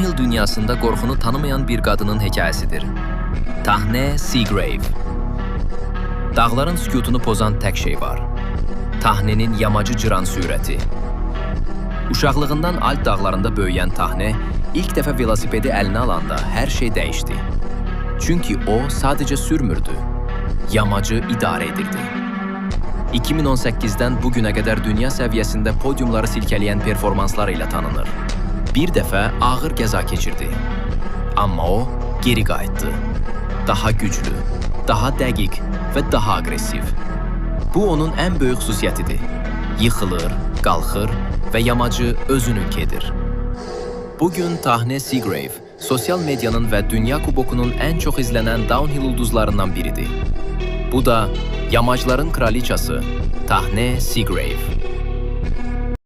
Downhill dünyasında qorxunu tanımayan bir qadının hekayəsidir. Tahne Seagrave. Dağların sükutunu pozan tək şey var. Tahnenin yamacı cıran sürəti. Uşaqlığından Alp dağlarında böyüyən Tahne ilk dəfə velosipedi əlinə alanda hər şey dəyişdi. Çünki o sadəcə sürmürdü, yamacı idarə edirdi. 2018-dən bu günə qədər dünya səviyyəsində podyumları silkələyən performanslar ilə tanınır. Bir dəfə ağır qəza keçirdi. Amma o geri qayıtdı. Daha güclü, daha dəqiq və daha aqressiv. Bu onun ən böyük xüsusiyyətidir. Yıxılır, qalxır və yamacı özününki edir. Bugün Tahne Seagrave sosial medianın və Dünya Kubokunun ən çox izlənən downhill ulduzlarından biridir. Bu da yamacların kraliçası Tahne Seagrave.